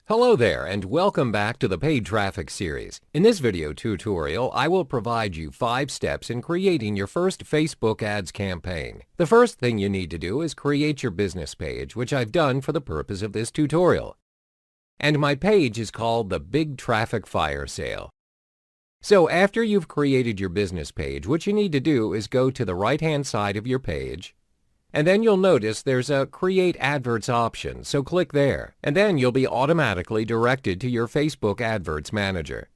Hello there and welcome back to the Paid Traffic series. In this video tutorial, I will provide you 5 steps in creating your first Facebook ads campaign. The first thing you need to do is create your business page, which I've done for the purpose of this tutorial. And my page is called the Big Traffic Firesale. So after you've created your business page, what you need to do is go to the right-hand side of your page, and then you'll notice there's a Create Adverts option, so click there, and then you'll be automatically directed to your Facebook Adverts Manager.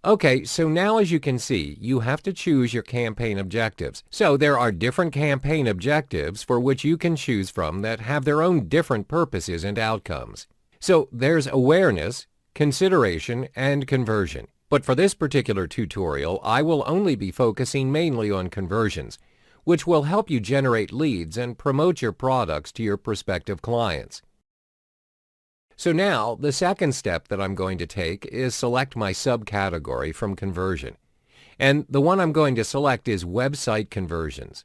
Okay, so now as you can see, you have to choose your campaign objectives. So there are different campaign objectives for which you can choose from that have their own different purposes and outcomes. So there's awareness, consideration, and conversion. But for this particular tutorial, I will only be focusing mainly on conversions, which will help you generate leads and promote your products to your prospective clients. So now, the second step that I'm going to take is select my subcategory from conversion. And the one I'm going to select is website conversions.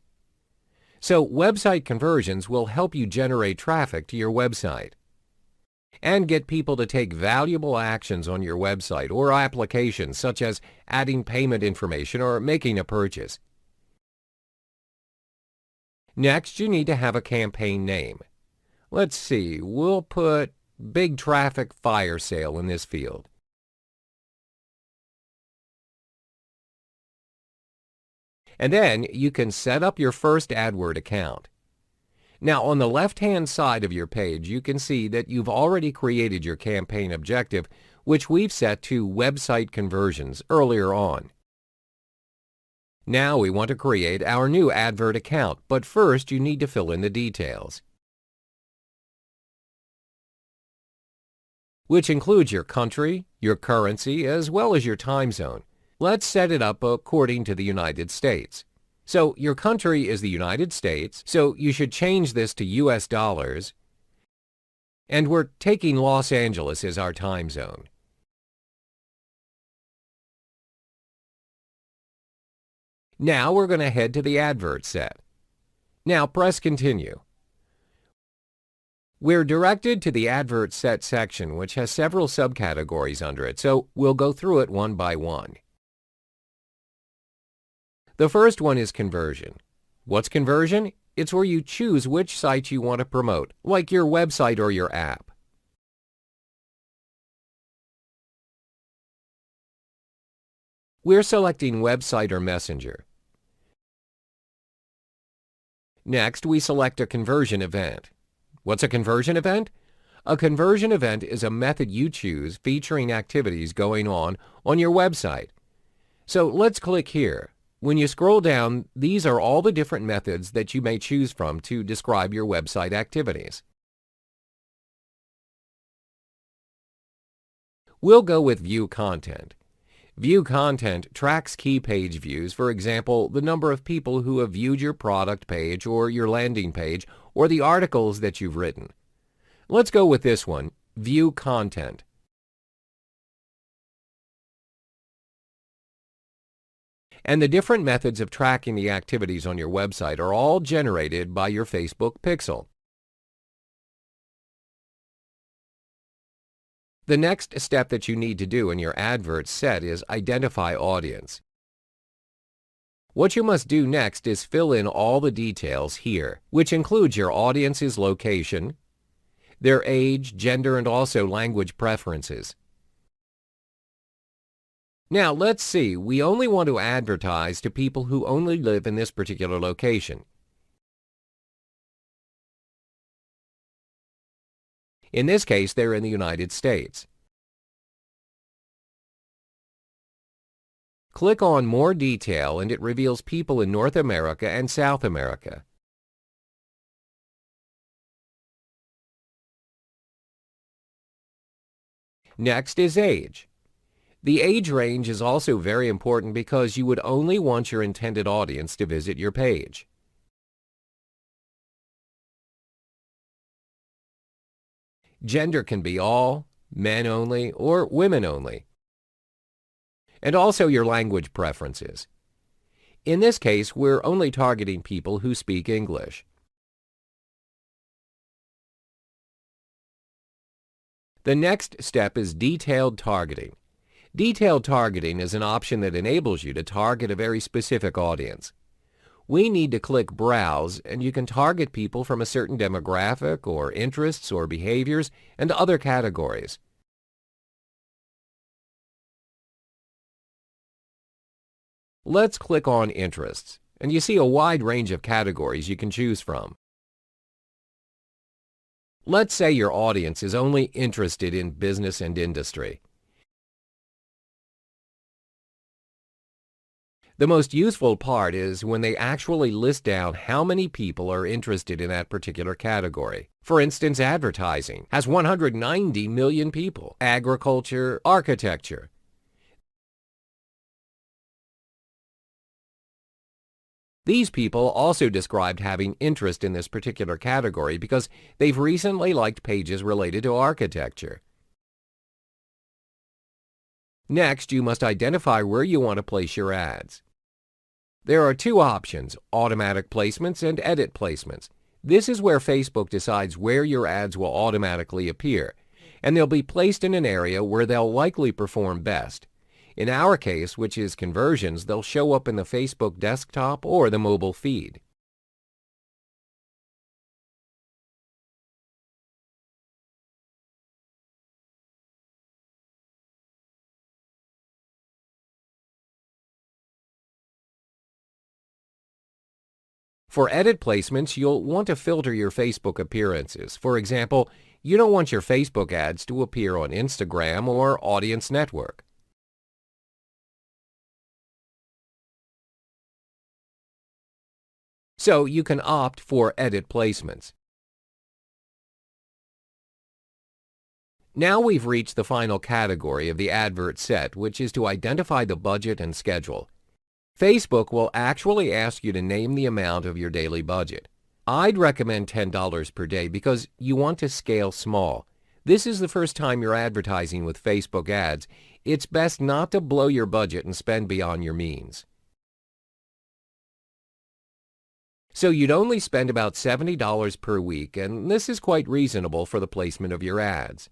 So website conversions will help you generate traffic to your website and get people to take valuable actions on your website or applications, such as adding payment information or making a purchase. Next, you need to have a campaign name. Let's see, we'll put Big Traffic Firesale in this field. And then you can set up your first AdWord account. Now, on the left-hand side of your page, you can see that you've already created your campaign objective, which we've set to website conversions earlier on. Now we want to create our new advert account, but first you need to fill in the details, which includes your country, your currency, as well as your time zone. Let's set it up according to the United States. So your country is the United States, so you should change this to US dollars, and we're taking Los Angeles as our time zone. Now we're going to head to the advert set. Now press Continue. We're directed to the Advert Set section, which has several subcategories under it, so we'll go through it one by one. The first one is conversion. What's conversion? It's where you choose which site you want to promote, like your website or your app. We're selecting website or messenger. Next, we select a conversion event. What's a conversion event? A conversion event is a method you choose featuring activities going on your website. So let's click here. When you scroll down, these are all the different methods that you may choose from to describe your website activities. We'll go with View Content. View Content tracks key page views, for example, the number of people who have viewed your product page or your landing page or the articles that you've written. Let's go with this one, View Content. And the different methods of tracking the activities on your website are all generated by your Facebook pixel. The next step that you need to do in your advert set is identify audience. What you must do next is fill in all the details here, which includes your audience's location, their age, gender, and also language preferences. Now, let's see, we only want to advertise to people who only live in this particular location. In this case, they're in the United States. Click on More Detail and it reveals people in North America and South America. Next is age. The age range is also very important because you would only want your intended audience to visit your page. Gender can be all, men only, or women only. And also your language preferences. In this case, we're only targeting people who speak English. The next step is detailed targeting. Detailed targeting is an option that enables you to target a very specific audience. We need to click Browse, and you can target people from a certain demographic or interests or behaviors and other categories. Let's click on Interests, and you see a wide range of categories you can choose from. Let's say your audience is only interested in business and industry. The most useful part is when they actually list down how many people are interested in that particular category. For instance, advertising has 190 million people, agriculture, architecture. These people also described having interest in this particular category because they've recently liked pages related to architecture. Next, you must identify where you want to place your ads. There are two options, automatic placements and edit placements. This is where Facebook decides where your ads will automatically appear, and they'll be placed in an area where they'll likely perform best. In our case, which is conversions, they'll show up in the Facebook desktop or the mobile feed. For edit placements, you'll want to filter your Facebook appearances. For example, you don't want your Facebook ads to appear on Instagram or Audience Network. So you can opt for edit placements. Now we've reached the final category of the advert set, which is to identify the budget and schedule. Facebook will actually ask you to name the amount of your daily budget. I'd recommend $10 per day because you want to scale small. This is the first time you're advertising with Facebook ads. It's best not to blow your budget and spend beyond your means. So you'd only spend about $70 per week, and this is quite reasonable for the placement of your ads.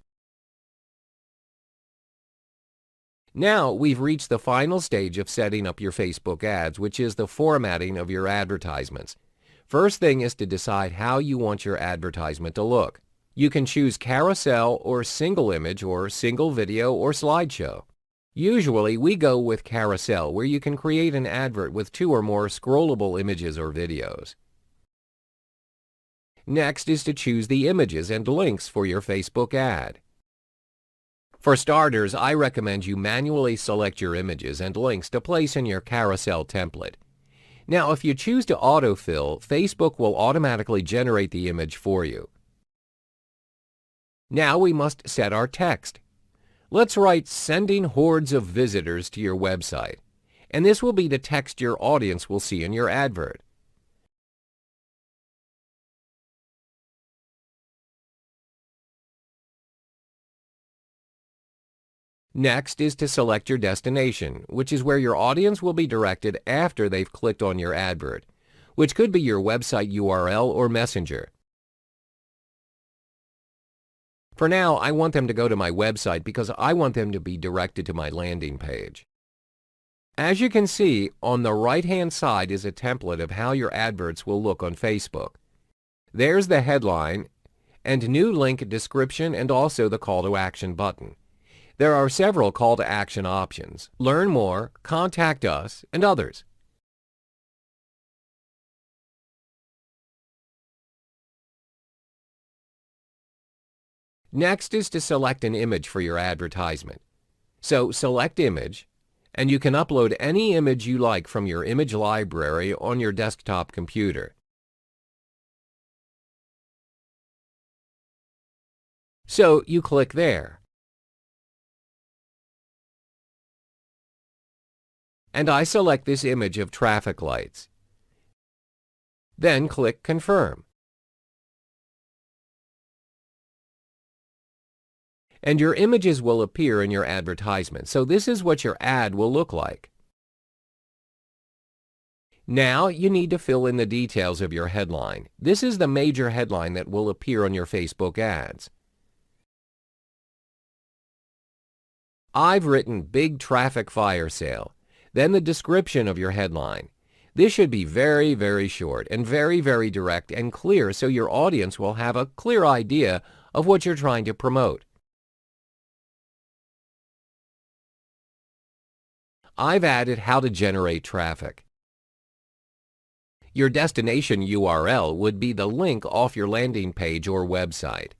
Now we've reached the final stage of setting up your Facebook ads, which is the formatting of your advertisements. First thing is to decide how you want your advertisement to look. You can choose carousel or single image or single video or slideshow. Usually we go with carousel, where you can create an advert with 2 or more scrollable images or videos. Next is to choose the images and links for your Facebook ad. For starters, I recommend you manually select your images and links to place in your carousel template. Now, if you choose to autofill, Facebook will automatically generate the image for you. Now we must set our text. Let's write "sending hordes of visitors to your website," and this will be the text your audience will see in your advert. Next is to select your destination, which is where your audience will be directed after they've clicked on your advert, which could be your website URL or Messenger. For now, I want them to go to my website because I want them to be directed to my landing page. As you can see, on the right-hand side is a template of how your adverts will look on Facebook. There's the headline and new link description and also the call to action button. There are several call to action options: learn more, contact us, and others. Next is to select an image for your advertisement. So select image, and you can upload any image you like from your image library on your desktop computer. So you click there. And I select this image of traffic lights. Then click Confirm. And your images will appear in your advertisement. So this is what your ad will look like. Now you need to fill in the details of your headline. This is the major headline that will appear on your Facebook ads. I've written Big Traffic Fire Sale, then the description of your headline. This should be very, very short and very, very direct and clear so your audience will have a clear idea of what you're trying to promote. I've added how to generate traffic. Your destination URL would be the link off your landing page or website.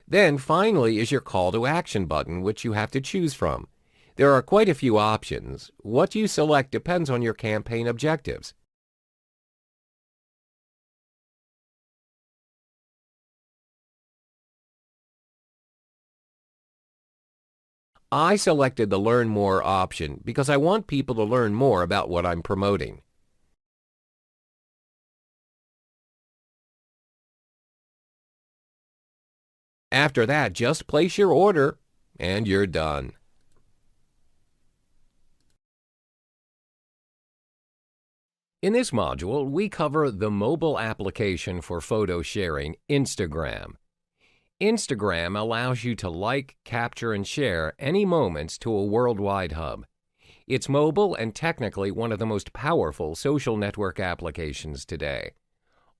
Then finally is your call to action button, which you have to choose from. There are quite a few options. What you select depends on your campaign objectives. I selected the Learn More option because I want people to learn more about what I'm promoting. After that, just place your order and you're done. In this module, we cover the mobile application for photo sharing, Instagram. Instagram allows you to like, capture, and share any moments to a worldwide hub. It's mobile and technically one of the most powerful social network applications today.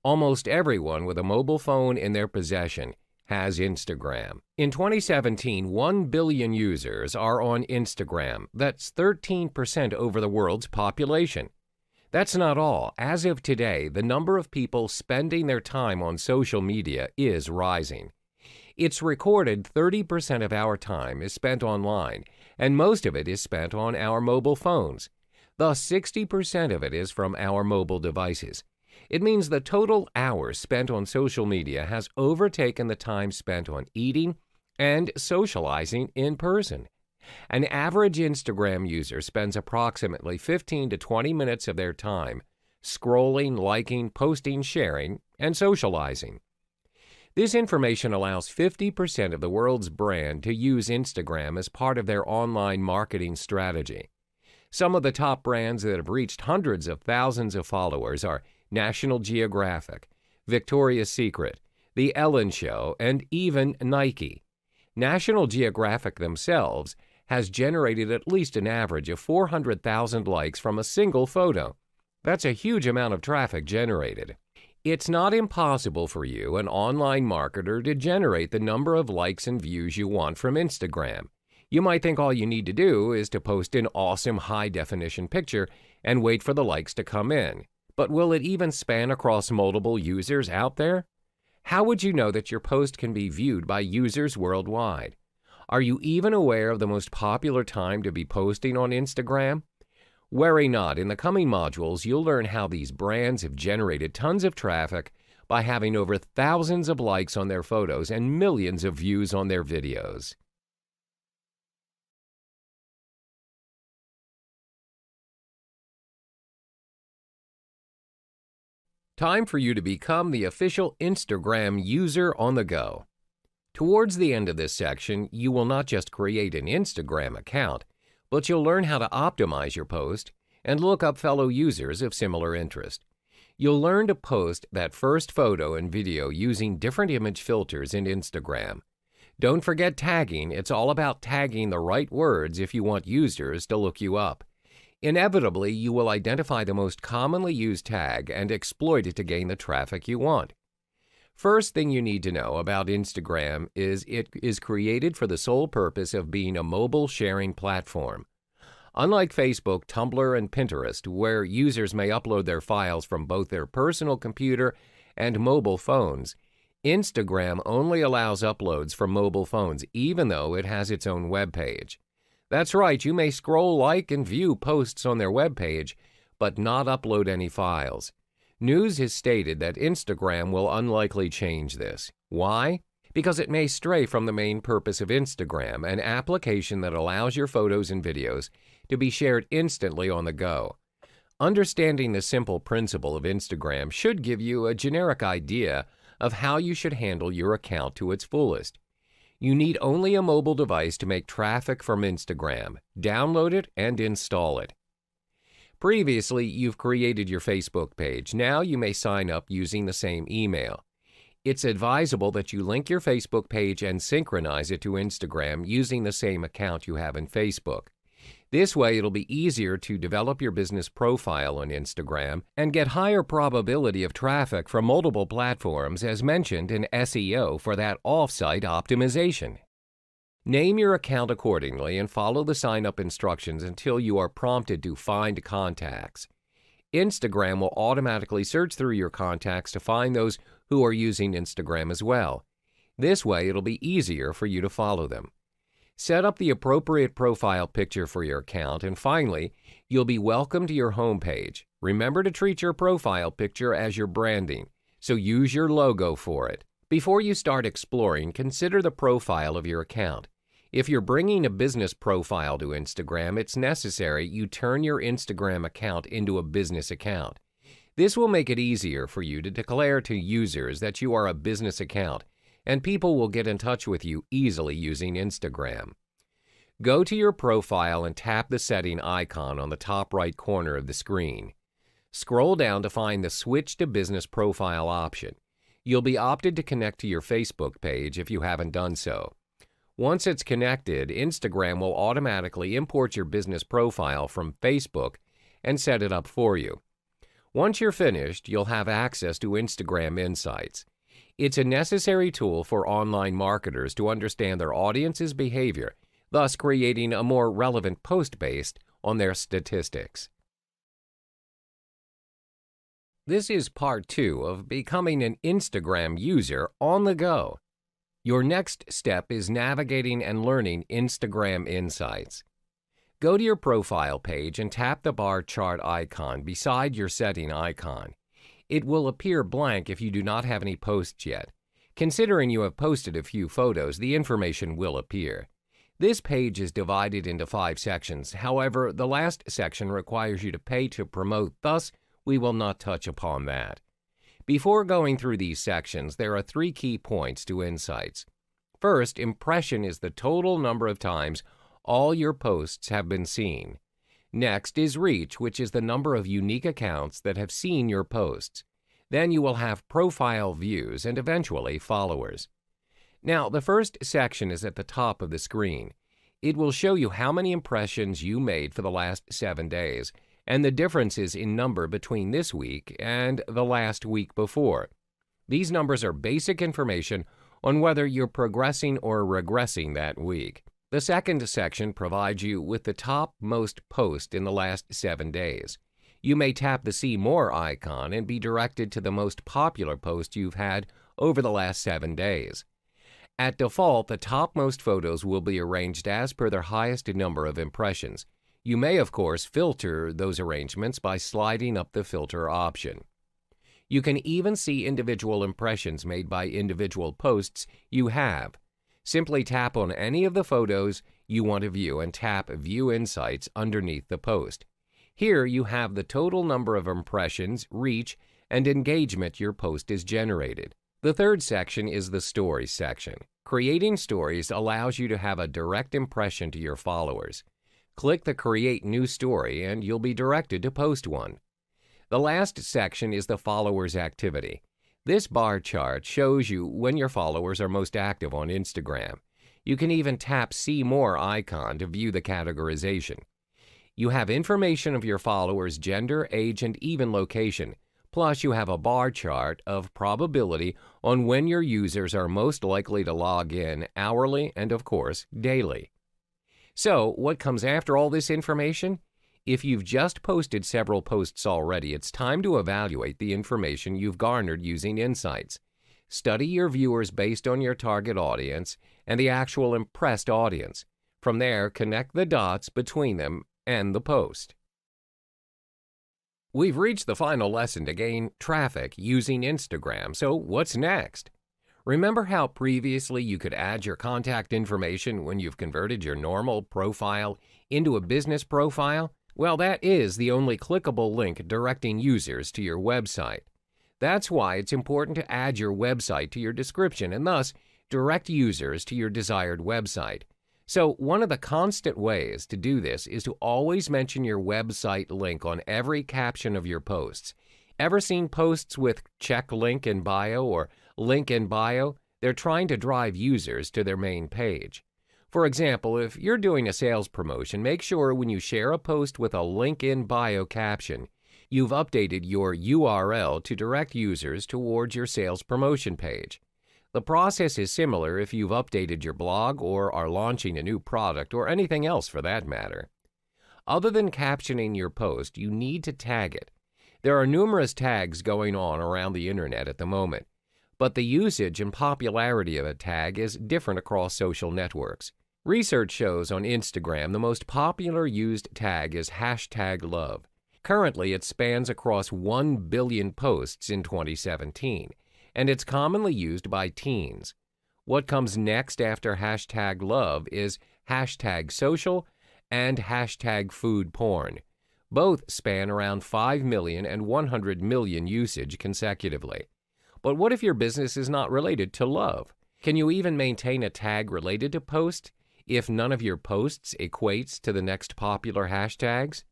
Almost everyone with a mobile phone in their possession has Instagram. In 2017, 1 billion users are on Instagram. That's 13% over the world's population. That's not all. As of today, the number of people spending their time on social media is rising. It's recorded 30% of our time is spent online, and most of it is spent on our mobile phones. Thus, 60% of it is from our mobile devices. It means the total hours spent on social media has overtaken the time spent on eating and socializing in person. An average Instagram user spends approximately 15 to 20 minutes of their time scrolling, liking, posting, sharing, and socializing. This information allows 50% of the world's brand to use Instagram as part of their online marketing strategy. Some of the top brands that have reached hundreds of thousands of followers are National Geographic, Victoria's Secret, The Ellen Show, and even Nike. National Geographic themselves has generated at least an average of 400,000 likes from a single photo. That's a huge amount of traffic generated. It's not impossible for you, an online marketer, to generate the number of likes and views you want from Instagram. You might think all you need to do is to post an awesome high-definition picture and wait for the likes to come in. But will it even span across multiple users out there? How would you know that your post can be viewed by users worldwide? Are you even aware of the most popular time to be posting on Instagram? Worry not, in the coming modules, you'll learn how these brands have generated tons of traffic by having over thousands of likes on their photos and millions of views on their videos. Time for you to become the official Instagram user on the go. Towards the end of this section, you will not just create an Instagram account, but you'll learn how to optimize your post and look up fellow users of similar interest. You'll learn to post that first photo and video using different image filters in Instagram. Don't forget tagging. It's all about tagging the right words if you want users to look you up. Inevitably, you will identify the most commonly used tag and exploit it to gain the traffic you want. First thing you need to know about Instagram is it is created for the sole purpose of being a mobile sharing platform. Unlike Facebook, Tumblr, and Pinterest, where users may upload their files from both their personal computer and mobile phones, Instagram only allows uploads from mobile phones, even though it has its own web page. That's right, you may scroll, like, and view posts on their web page, but not upload any files. News has stated that Instagram will unlikely change this. Why? Because it may stray from the main purpose of Instagram, an application that allows your photos and videos to be shared instantly on the go. Understanding the simple principle of Instagram should give you a generic idea of how you should handle your account to its fullest. You need only a mobile device to make traffic from Instagram. Download it and install it. Previously, you've created your Facebook page. Now you may sign up using the same email. It's advisable that you link your Facebook page and synchronize it to Instagram using the same account you have in Facebook. This way, it'll be easier to develop your business profile on Instagram and get higher probability of traffic from multiple platforms as mentioned in SEO for that off-site optimization. Name your account accordingly and follow the sign-up instructions until you are prompted to find contacts. Instagram will automatically search through your contacts to find those who are using Instagram as well. This way, it'll be easier for you to follow them. Set up the appropriate profile picture for your account, and finally, you'll be welcome to your homepage. Remember to treat your profile picture as your branding, so use your logo for it. Before you start exploring, consider the profile of your account. If you're bringing a business profile to Instagram, it's necessary you turn your Instagram account into a business account. This will make it easier for you to declare to users that you are a business account, and people will get in touch with you easily using Instagram. Go to your profile and tap the setting icon on the top right corner of the screen. Scroll down to find the Switch to Business Profile option. You'll be opted to connect to your Facebook page if you haven't done so. Once it's connected, Instagram will automatically import your business profile from Facebook and set it up for you. Once you're finished, you'll have access to Instagram Insights. It's a necessary tool for online marketers to understand their audience's behavior, thus creating a more relevant post based on their statistics. This is part 2 of becoming an Instagram user on the go. Your next step is navigating and learning Instagram Insights. Go to your profile page and tap the bar chart icon beside your setting icon. It will appear blank if you do not have any posts yet. Considering you have posted a few photos, the information will appear. This page is divided into 5 sections. However, the last section requires you to pay to promote, thus we will not touch upon that. Before going through these sections, there are 3 key points to Insights. First, impression is the total number of times all your posts have been seen. Next is reach, which is the number of unique accounts that have seen your posts. Then you will have profile views and eventually followers. Now, the first section is at the top of the screen. It will show you how many impressions you made for the last 7 days and the differences in number between this week and the last week before. These numbers are basic information on whether you're progressing or regressing that week. The second section provides you with the top most post in the last 7 days. You may tap the See More icon and be directed to the most popular post you've had over the last 7 days. At default, the topmost photos will be arranged as per their highest number of impressions. You may, of course, filter those arrangements by sliding up the filter option. You can even see individual impressions made by individual posts you have. Simply tap on any of the photos you want to view and tap View Insights underneath the post. Here you have the total number of impressions, reach, and engagement your post has generated. The third section is the Stories section. Creating stories allows you to have a direct impression to your followers. Click the Create New Story and you'll be directed to post one. The last section is the Followers activity. This bar chart shows you when your followers are most active on Instagram. You can even tap See More icon to view the categorization. You have information of your followers' gender, age, and even location. Plus, you have a bar chart of probability on when your users are most likely to log in hourly and, of course, daily. So, what comes after all this information? If you've just posted several posts already, it's time to evaluate the information you've garnered using Insights. Study your viewers based on your target audience and the actual impressed audience. From there, connect the dots between them and the post. We've reached the final lesson to gain traffic using Instagram, so what's next? Remember how previously you could add your contact information when you've converted your normal profile into a business profile? Well, that is the only clickable link directing users to your website. That's why it's important to add your website to your description and thus direct users to your desired website. So one of the constant ways to do this is to always mention your website link on every caption of your posts. Ever seen posts with check link in bio or Link in bio, they're trying to drive users to their main page. For example, if you're doing a sales promotion, make sure when you share a post with a link in bio caption, you've updated your URL to direct users towards your sales promotion page. The process is similar if you've updated your blog or are launching a new product or anything else for that matter. Other than captioning your post, you need to tag it. There are numerous tags going on around the internet at the moment, but the usage and popularity of a tag is different across social networks. Research shows on Instagram the most popular used tag is #love. Currently, it spans across 1 billion posts in 2017, and it's commonly used by teens. What comes next after #love is #social and #foodporn. Both span around 5 million and 100 million usage consecutively. But what if your business is not related to love? Can you even maintain a tag related to post if none of your posts equates to the next popular hashtags?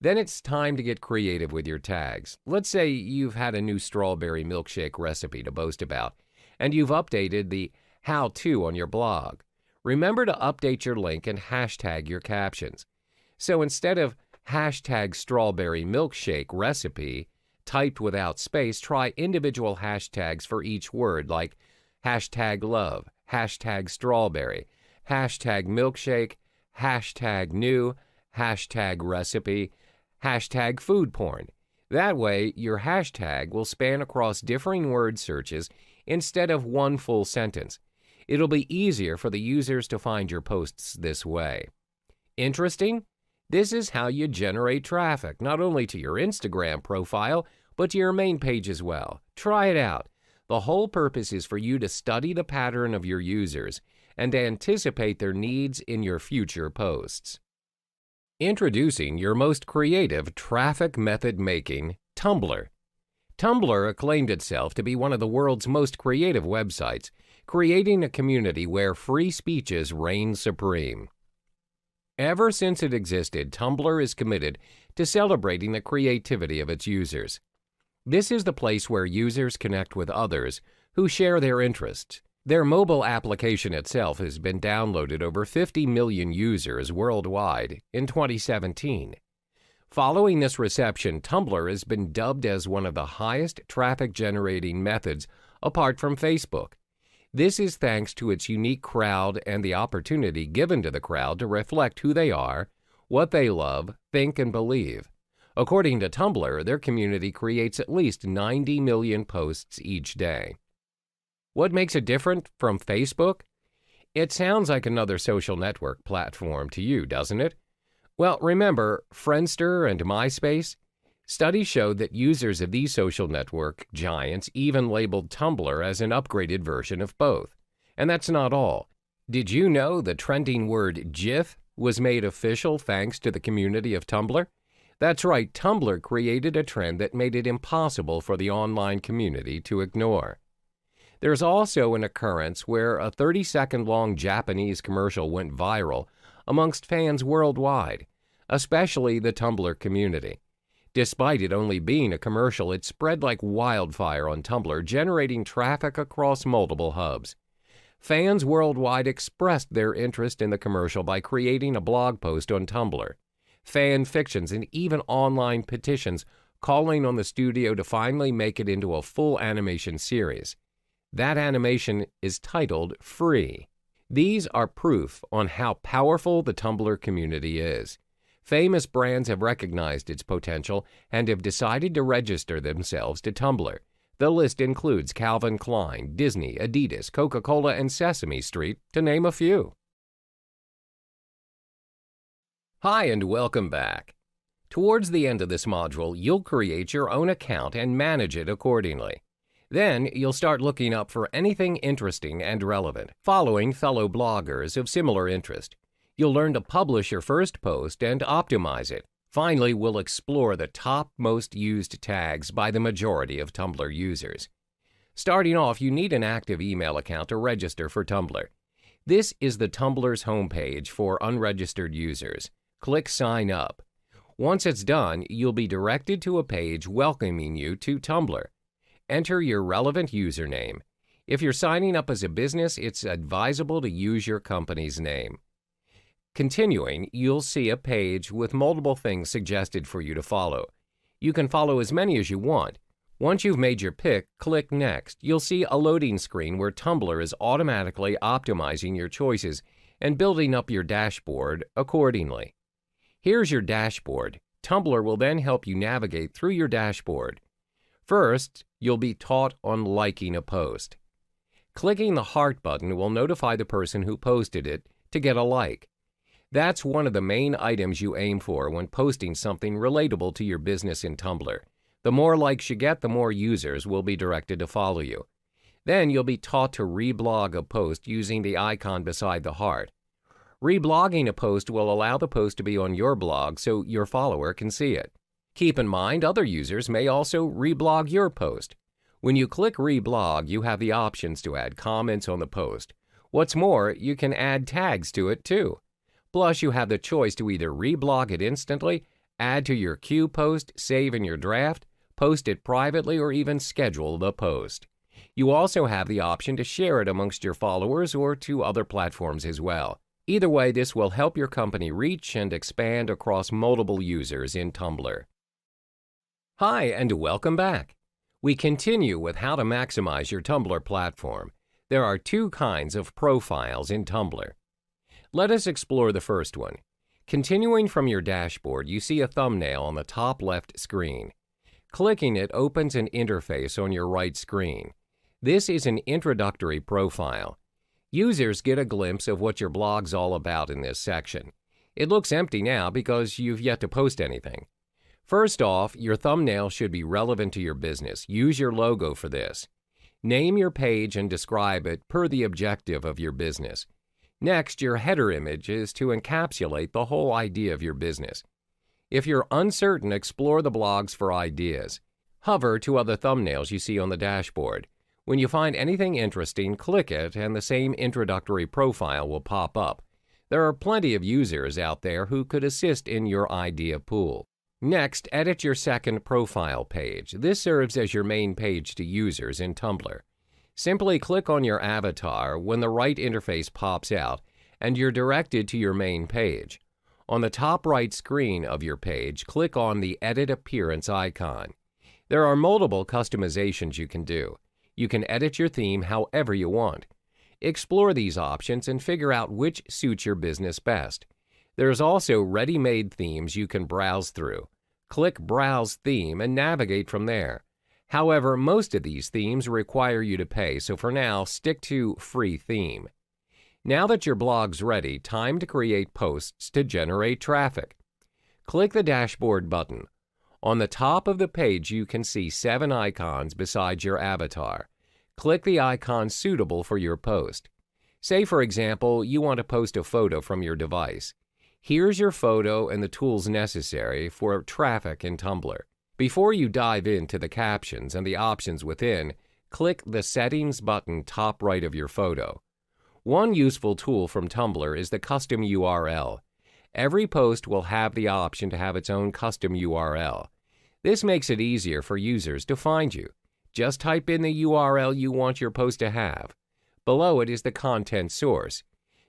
Then it's time to get creative with your tags. Let's say you've had a new strawberry milkshake recipe to boast about, and you've updated the how-to on your blog. Remember to update your link and hashtag your captions. So instead of #strawberry milkshake recipe typed without space, try individual hashtags for each word like #love, #strawberry, #milkshake, #new, #recipe, #foodporn. That way, your hashtag will span across differing word searches instead of one full sentence. It'll be easier for the users to find your posts this way. Interesting? This is how you generate traffic, not only to your Instagram profile, but to your main page as well. Try it out. The whole purpose is for you to study the pattern of your users and anticipate their needs in your future posts. Introducing your most creative traffic method making, Tumblr. Tumblr acclaimed itself to be one of the world's most creative websites, creating a community where free speeches reign supreme. Ever since it existed, Tumblr is committed to celebrating the creativity of its users. This is the place where users connect with others who share their interests. Their mobile application itself has been downloaded over 50 million users worldwide in 2017. Following this reception, Tumblr has been dubbed as one of the highest traffic-generating methods apart from Facebook. This is thanks to its unique crowd and the opportunity given to the crowd to reflect who they are, what they love, think, and believe. According to Tumblr, their community creates at least 90 million posts each day. What makes it different from Facebook? It sounds like another social network platform to you, doesn't it? Well, remember Friendster and MySpace? Studies showed that users of these social network giants even labeled Tumblr as an upgraded version of both. And that's not all. Did you know the trending word GIF was made official thanks to the community of Tumblr? That's right, Tumblr created a trend that made it impossible for the online community to ignore. There's also an occurrence where a 30-second-long Japanese commercial went viral amongst fans worldwide, especially the Tumblr community. Despite it only being a commercial, it spread like wildfire on Tumblr, generating traffic across multiple hubs. Fans worldwide expressed their interest in the commercial by creating a blog post on Tumblr, fan fictions, and even online petitions calling on the studio to finally make it into a full animation series. That animation is titled Free. These are proof on how powerful the Tumblr community is. Famous brands have recognized its potential and have decided to register themselves to Tumblr. The list includes Calvin Klein, Disney, Adidas, Coca-Cola, and Sesame Street, to name a few. Hi, and welcome back. Towards the end of this module, you'll create your own account and manage it accordingly. Then, you'll start looking up for anything interesting and relevant, following fellow bloggers of similar interest. You'll learn to publish your first post and optimize it. Finally, we'll explore the top most used tags by the majority of Tumblr users. Starting off, you need an active email account to register for Tumblr. This is the Tumblr's homepage for unregistered users. Click Sign Up. Once it's done, you'll be directed to a page welcoming you to Tumblr. Enter your relevant username. If you're signing up as a business, it's advisable to use your company's name. Continuing, you'll see a page with multiple things suggested for you to follow. You can follow as many as you want. Once you've made your pick, click Next. You'll see a loading screen where Tumblr is automatically optimizing your choices and building up your dashboard accordingly. Here's your dashboard. Tumblr will then help you navigate through your dashboard. First, you'll be taught on liking a post. Clicking the heart button will notify the person who posted it to get a like. That's one of the main items you aim for when posting something relatable to your business in Tumblr. The more likes you get, the more users will be directed to follow you. Then you'll be taught to reblog a post using the icon beside the heart. Reblogging a post will allow the post to be on your blog so your follower can see it. Keep in mind, other users may also reblog your post. When you click Reblog, you have the options to add comments on the post. What's more, you can add tags to it too. Plus, you have the choice to either reblog it instantly, add to your queue post, save in your draft, post it privately, or even schedule the post. You also have the option to share it amongst your followers or to other platforms as well. Either way, this will help your company reach and expand across multiple users in Tumblr. Hi, and welcome back. We continue with how to maximize your Tumblr platform. There are two kinds of profiles in Tumblr. Let us explore the first one. Continuing from your dashboard, you see a thumbnail on the top left screen. Clicking it opens an interface on your right screen. This is an introductory profile. Users get a glimpse of what your blog's all about in this section. It looks empty now because you've yet to post anything. First off, your thumbnail should be relevant to your business. Use your logo for this. Name your page and describe it per the objective of your business. Next, your header image is to encapsulate the whole idea of your business. If you're uncertain, explore the blogs for ideas. Hover to other thumbnails you see on the dashboard. When you find anything interesting, click it and the same introductory profile will pop up. There are plenty of users out there who could assist in your idea pool. Next, edit your second profile page. This serves as your main page to users in Tumblr. Simply click on your avatar when the right interface pops out, and you're directed to your main page. On the top right screen of your page, click on the Edit Appearance icon. There are multiple customizations you can do. You can edit your theme however you want. Explore these options and figure out which suits your business best. There's also ready-made themes you can browse through. Click Browse Theme and navigate from there. However, most of these themes require you to pay, so for now, stick to Free Theme. Now that your blog's ready, time to create posts to generate traffic. Click the Dashboard button. On the top of the page, you can see 7 icons beside your avatar. Click the icon suitable for your post. Say, for example, you want to post a photo from your device. Here's your photo and the tools necessary for traffic in Tumblr. Before you dive into the captions and the options within, click the Settings button top right of your photo. One useful tool from Tumblr is the custom URL. Every post will have the option to have its own custom URL. This makes it easier for users to find you. Just type in the URL you want your post to have. Below it is the content source.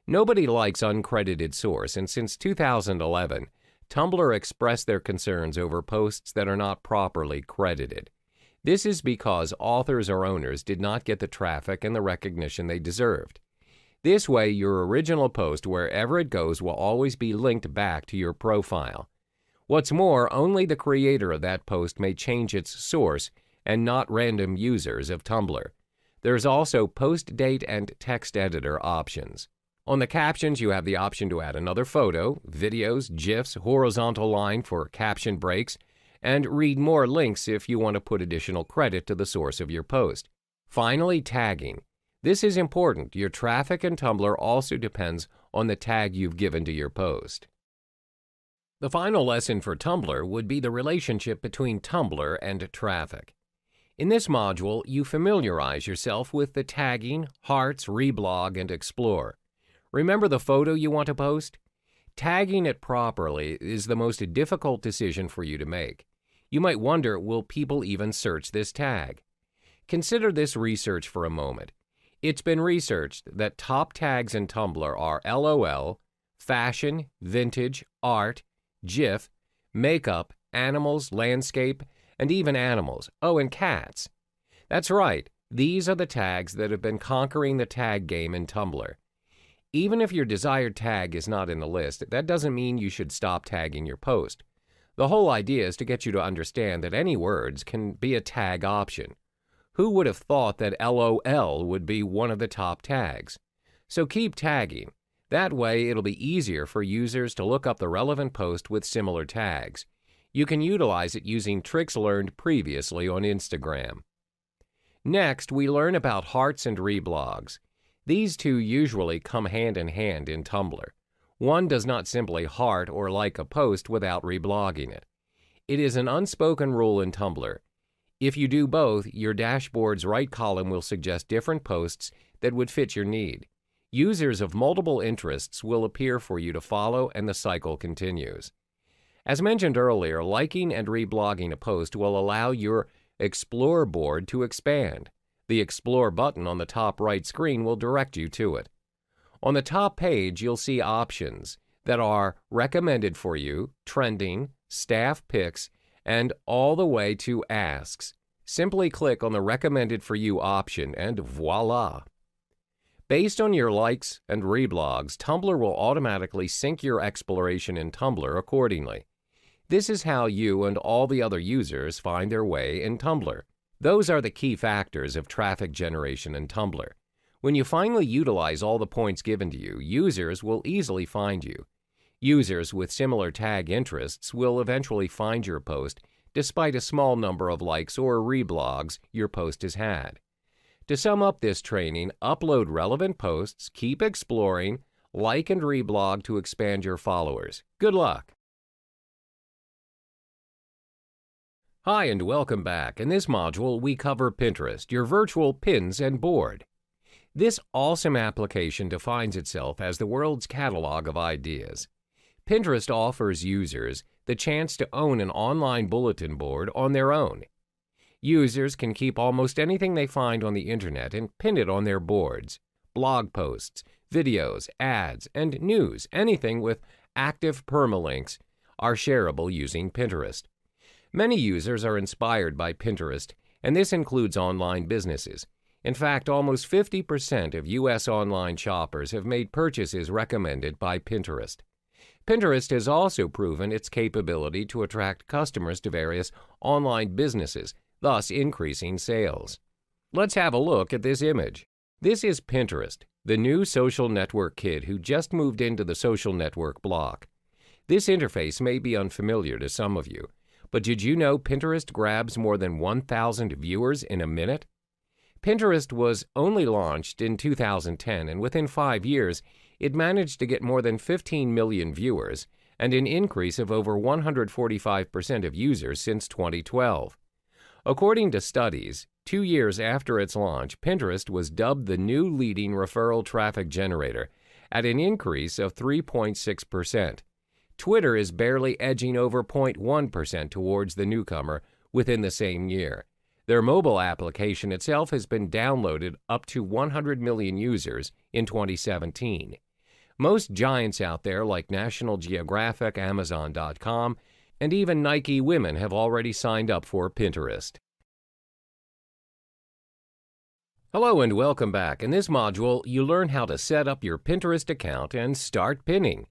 Nobody likes uncredited source, and since 2011, Tumblr expressed their concerns over posts that are not properly credited. This is because authors or owners did not get the traffic and the recognition they deserved. This way, your original post, wherever it goes, will always be linked back to your profile. What's more, only the creator of that post may change its source and not random users of Tumblr. There's also post date and text editor options. On the captions, you have the option to add another photo, videos, GIFs, horizontal line for caption breaks, and read more links if you want to put additional credit to the source of your post. Finally, tagging. This is important. Your traffic in Tumblr also depends on the tag you've given to your post. The final lesson for Tumblr would be the relationship between Tumblr and traffic. In this module, you familiarize yourself with the tagging, hearts, reblog, and explore. Remember the photo you want to post? Tagging it properly is the most difficult decision for you to make. You might wonder, will people even search this tag? Consider this research for a moment. It's been researched that top tags in Tumblr are LOL, fashion, vintage, art, GIF, makeup, animals, landscape, and even animals. Oh, and cats. That's right, these are the tags that have been conquering the tag game in Tumblr. Even if your desired tag is not in the list, that doesn't mean you should stop tagging your post. The whole idea is to get you to understand that any words can be a tag option. Who would have thought that LOL would be one of the top tags? So keep tagging. That way it'll be easier for users to look up the relevant post with similar tags. You can utilize it using tricks learned previously on Instagram. Next, we learn about hearts and reblogs. These two usually come hand in hand in Tumblr. One does not simply heart or like a post without reblogging it. It is an unspoken rule in Tumblr. If you do both, your dashboard's right column will suggest different posts that would fit your need. Users of multiple interests will appear for you to follow, and the cycle continues. As mentioned earlier, liking and reblogging a post will allow your Explore board to expand. The Explore button on the top right screen will direct you to it. On the top page, you'll see options that are recommended for you, trending, staff picks, and all the way to asks. Simply click on the recommended for you option and voila! Based on your likes and reblogs, Tumblr will automatically sync your exploration in Tumblr accordingly. This is how you and all the other users find their way in Tumblr. Those are the key factors of traffic generation in Tumblr. When you finally utilize all the points given to you, users will easily find you. Users with similar tag interests will eventually find your post despite a small number of likes or reblogs your post has had. To sum up this training, upload relevant posts, keep exploring, like and reblog to expand your followers. Good luck! Hi and welcome back. In this module, we cover Pinterest, your virtual pins and board. This awesome application defines itself as the world's catalog of ideas. Pinterest offers users the chance to own an online bulletin board on their own. Users can keep almost anything they find on the internet and pin it on their boards. Blog posts, videos, ads, and news, anything with active permalinks, are shareable using Pinterest. Many users are inspired by Pinterest, and this includes online businesses. In fact, almost 50% of U.S. online shoppers have made purchases recommended by Pinterest. Pinterest has also proven its capability to attract customers to various online businesses, thus increasing sales. Let's have a look at this image. This is Pinterest, the new social network kid who just moved into the social network block. This interface may be unfamiliar to some of you, but did you know Pinterest grabs more than 1,000 viewers in a minute? Pinterest was only launched in 2010, and within 5 years, it managed to get more than 15 million viewers and an increase of over 145% of users since 2012. According to studies, 2 years after its launch, Pinterest was dubbed the new leading referral traffic generator at an increase of 3.6%. Twitter is barely edging over 0.1% towards the newcomer within the same year. Their mobile application itself has been downloaded up to 100 million users in 2017. Most giants out there like National Geographic, Amazon.com, and even Nike Women have already signed up for Pinterest. Hello and welcome back. In this module, you learn how to set up your Pinterest account and start pinning.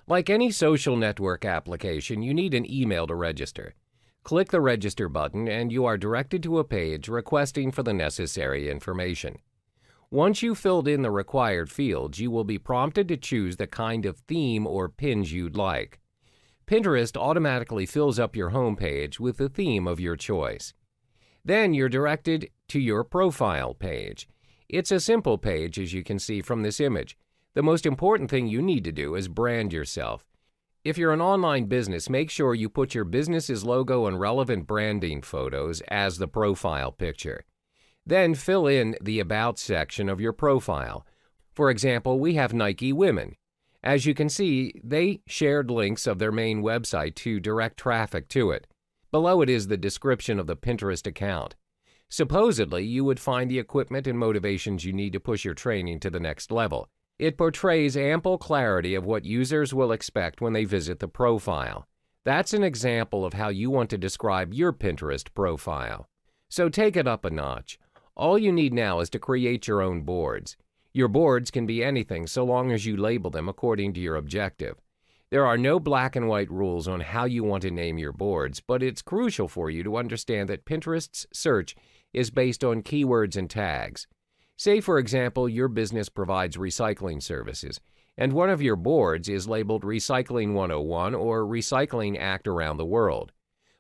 Like any social network application, you need an email to register. Click the Register button and you are directed to a page requesting for the necessary information. Once you've filled in the required fields, you will be prompted to choose the kind of theme or pins you'd like. Pinterest automatically fills up your home page with the theme of your choice. Then you're directed to your profile page. It's a simple page, as you can see from this image. The most important thing you need to do is brand yourself. If you're an online business, make sure you put your business's logo and relevant branding photos as the profile picture. Then fill in the About section of your profile. For example, we have Nike Women. As you can see, they shared links of their main website to direct traffic to it. Below it is the description of the Pinterest account. Supposedly, you would find the equipment and motivations you need to push your training to the next level. It portrays ample clarity of what users will expect when they visit the profile. That's an example of how you want to describe your Pinterest profile. So take it up a notch. All you need now is to create your own boards. Your boards can be anything so long as you label them according to your objective. There are no black and white rules on how you want to name your boards, but it's crucial for you to understand that Pinterest's search is based on keywords and tags. Say, for example, your business provides recycling services, and one of your boards is labeled Recycling 101 or Recycling Act Around the World.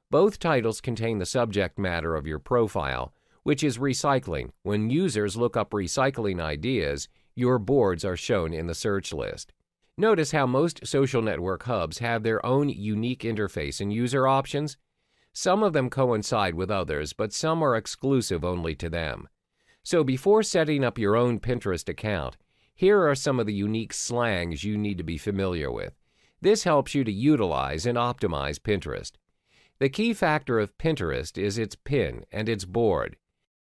Both titles contain the subject matter of your profile, which is recycling. When users look up recycling ideas, your boards are shown in the search list. Notice how most social network hubs have their own unique interface and user options. Some of them coincide with others, but some are exclusive only to them. So before setting up your own Pinterest account, here are some of the unique slangs you need to be familiar with. This helps you to utilize and optimize Pinterest. The key factor of Pinterest is its pin and its board.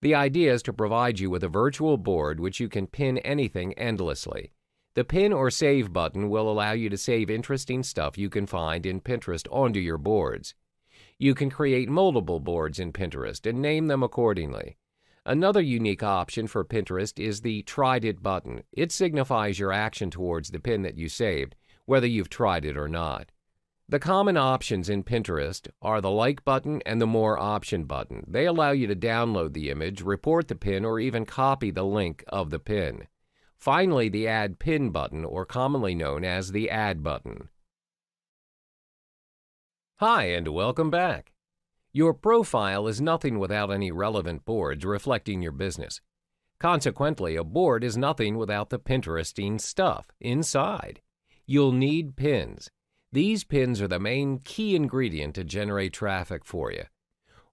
The idea is to provide you with a virtual board which you can pin anything endlessly. The Pin or Save button will allow you to save interesting stuff you can find in Pinterest onto your boards. You can create multiple boards in Pinterest and name them accordingly. Another unique option for Pinterest is the Tried It button. It signifies your action towards the pin that you saved, whether you've tried it or not. The common options in Pinterest are the Like button and the More option button. They allow you to download the image, report the pin, or even copy the link of the pin. Finally, the Add Pin button, or commonly known as the Add button. Hi, and welcome back. Your profile is nothing without any relevant boards reflecting your business. Consequently, a board is nothing without the Pinteresting stuff inside. You'll need pins. These pins are the main key ingredient to generate traffic for you.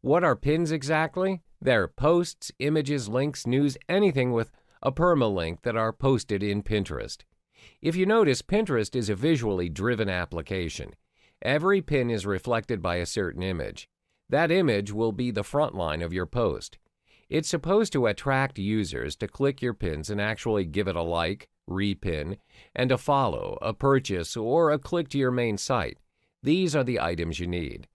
What are pins exactly? They're posts, images, links, news, anything with a permalink that are posted in Pinterest. If you notice, Pinterest is a visually driven application. Every pin is reflected by a certain image. That image will be the front line of your post. It's supposed to attract users to click your pins and actually give it a like, repin, and a follow, a purchase, or a click to your main site. These are the items you need.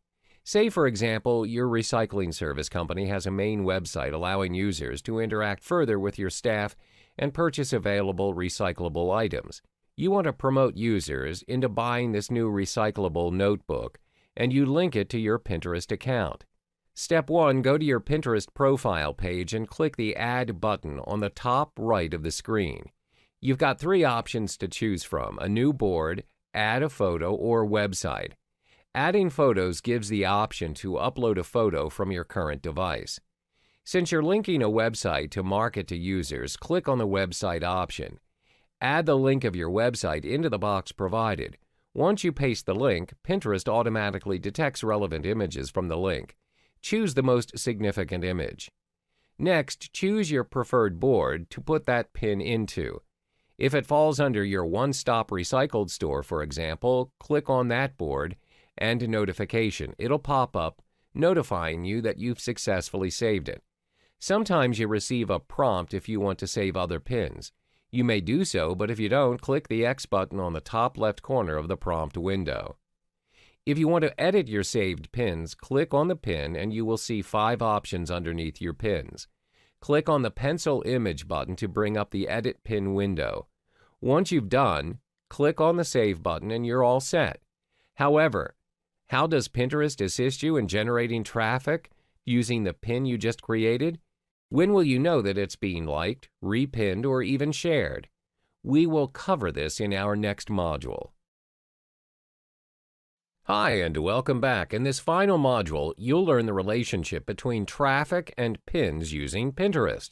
Say, for example, your recycling service company has a main website allowing users to interact further with your staff and purchase available recyclable items. You want to promote users into buying this new recyclable notebook, and you link it to your Pinterest account. Step 1, go to your Pinterest profile page and click the Add button on the top right of the screen. You've got 3 options to choose from: a new board, add a photo, or website. Adding photos gives the option to upload a photo from your current device. Since you're linking a website to market to users, click on the website option. Add the link of your website into the box provided. Once you paste the link, Pinterest automatically detects relevant images from the link. Choose the most significant image. Next, choose your preferred board to put that pin into. If it falls under your one-stop recycled store, for example, click on that board and notification. It'll pop up notifying you that you've successfully saved it. Sometimes you receive a prompt if you want to save other pins. You may do so, but if you don't, click the X button on the top left corner of the prompt window. If you want to edit your saved pins, click on the pin and you will see 5 options underneath your pins. Click on the pencil image button to bring up the Edit Pin window. Once you've done, click on the Save button and you're all set. However, how does Pinterest assist you in generating traffic using the pin you just created? When will you know that it's being liked, repinned, or even shared? We will cover this in our next module. Hi, and welcome back. In this final module, you'll learn the relationship between traffic and pins using Pinterest.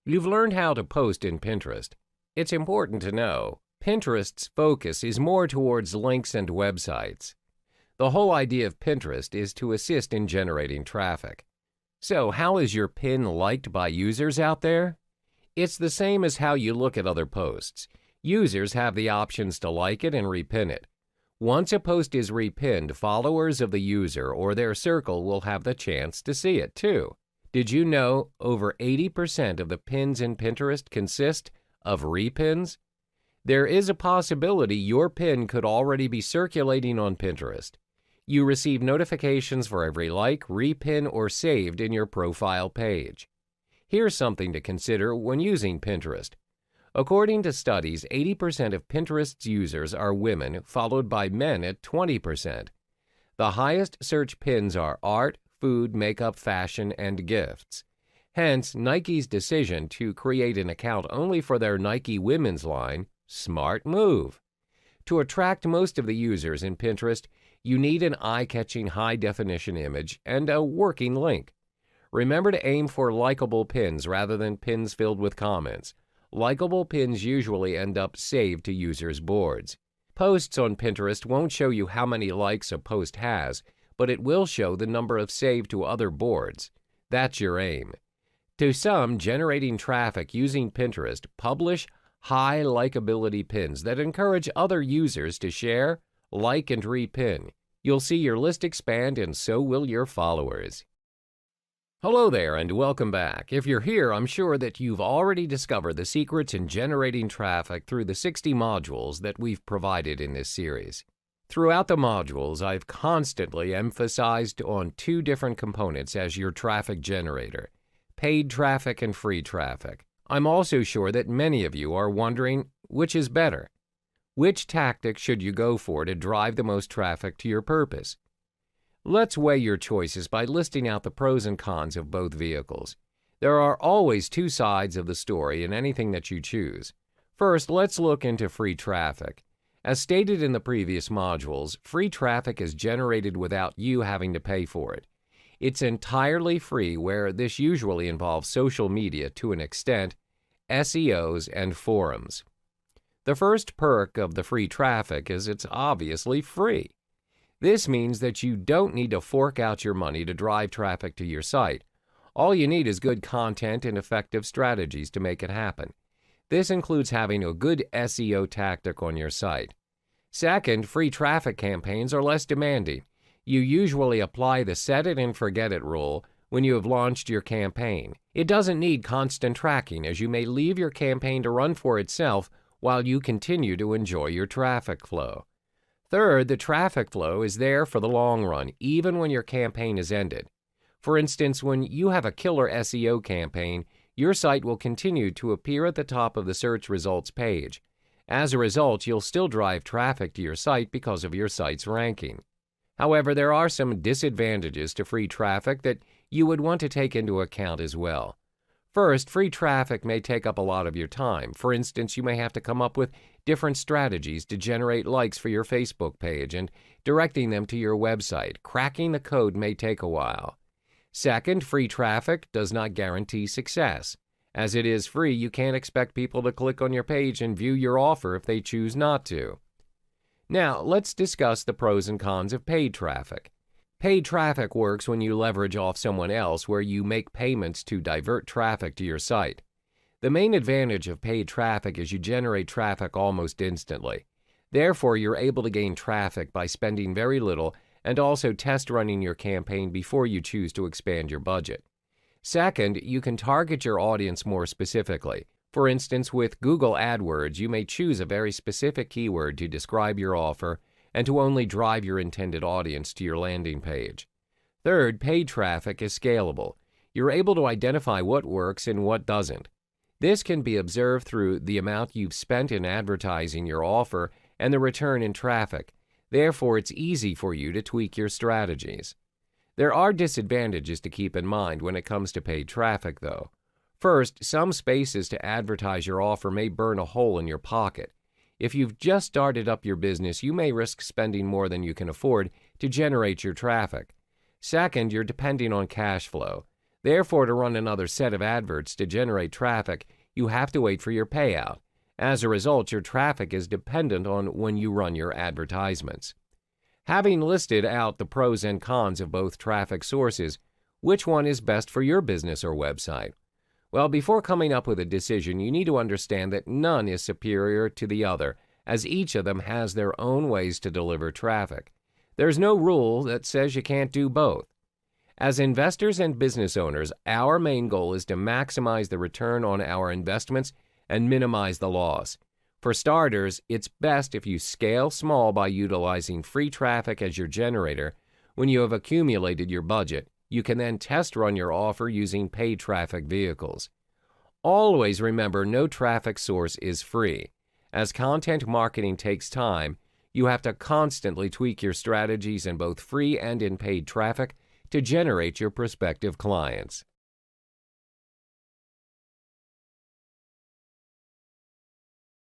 You've learned how to post in Pinterest. It's important to know, Pinterest's focus is more towards links and websites. The whole idea of Pinterest is to assist in generating traffic. So, how is your pin liked by users out there? It's the same as how you look at other posts. Users have the options to like it and repin it. Once a post is repinned, followers of the user or their circle will have the chance to see it too. Did you know over 80% of the pins in Pinterest consist of repins? There is a possibility your pin could already be circulating on Pinterest. You receive notifications for every like, repin, or saved in your profile page. Here's something to consider when using Pinterest. According to studies, 80% of Pinterest's users are women, followed by men at 20%. The highest search pins are art, food, makeup, fashion, and gifts. Hence, Nike's decision to create an account only for their Nike women's line, smart move. To attract most of the users in Pinterest, you need an eye-catching high-definition image and a working link. Remember to aim for likable pins rather than pins filled with comments. Likable pins usually end up saved to users' boards. Posts on Pinterest won't show you how many likes a post has, but it will show the number of saved to other boards. That's your aim. To some, generating traffic using Pinterest, publish high likability pins that encourage other users to share, like, and repin. You'll see your list expand, and so will your followers. Hello there, and welcome back. If you're here, I'm sure that you've already discovered the secrets in generating traffic through the 60 modules that we've provided in this series. Throughout the modules, I've constantly emphasized on two different components as your traffic generator: paid traffic and free traffic. I'm also sure that many of you are wondering which is better. Which tactic should you go for to drive the most traffic to your purpose? Let's weigh your choices by listing out the pros and cons of both vehicles. There are always two sides of the story in anything that you choose. First, let's look into free traffic. As stated in the previous modules, free traffic is generated without you having to pay for it. It's entirely free, where this usually involves social media to an extent, SEOs, and forums. The first perk of the free traffic is it's obviously free. This means that you don't need to fork out your money to drive traffic to your site. All you need is good content and effective strategies to make it happen. This includes having a good SEO tactic on your site. Second, free traffic campaigns are less demanding. You usually apply the set it and forget it rule when you have launched your campaign. It doesn't need constant tracking, as you may leave your campaign to run for itself while you continue to enjoy your traffic flow. Third, the traffic flow is there for the long run, even when your campaign is ended. For instance, when you have a killer SEO campaign, your site will continue to appear at the top of the search results page. As a result, you'll still drive traffic to your site because of your site's ranking. However, there are some disadvantages to free traffic that you would want to take into account as well. First, free traffic may take up a lot of your time. For instance, you may have to come up with different strategies to generate likes for your Facebook page and directing them to your website. Cracking the code may take a while. Second, free traffic does not guarantee success. As it is free, you can't expect people to click on your page and view your offer if they choose not to. Now, let's discuss the pros and cons of paid traffic. Paid traffic works when you leverage off someone else, where you make payments to divert traffic to your site. The main advantage of paid traffic is you generate traffic almost instantly. Therefore, you're able to gain traffic by spending very little and also test running your campaign before you choose to expand your budget. Second, you can target your audience more specifically. For instance, with Google AdWords, you may choose a very specific keyword to describe your offer and to only drive your intended audience to your landing page. Third, paid traffic is scalable. You're able to identify what works and what doesn't. This can be observed through the amount you've spent in advertising your offer and the return in traffic. Therefore, it's easy for you to tweak your strategies. There are disadvantages to keep in mind when it comes to paid traffic, though. First, some spaces to advertise your offer may burn a hole in your pocket. If you've just started up your business, you may risk spending more than you can afford to generate your traffic. Second, you're depending on cash flow. Therefore, to run another set of adverts to generate traffic, you have to wait for your payout. As a result, your traffic is dependent on when you run your advertisements. Having listed out the pros and cons of both traffic sources, which one is best for your business or website? Well, before coming up with a decision, you need to understand that none is superior to the other, as each of them has their own ways to deliver traffic. There's no rule that says you can't do both. As investors and business owners, our main goal is to maximize the return on our investments and minimize the loss. For starters, it's best if you scale small by utilizing free traffic as your generator. When you have accumulated your budget, you can then test run your offer using paid traffic vehicles. Always remember, no traffic source is free. As content marketing takes time, you have to constantly tweak your strategies in both free and in paid traffic to generate your prospective clients.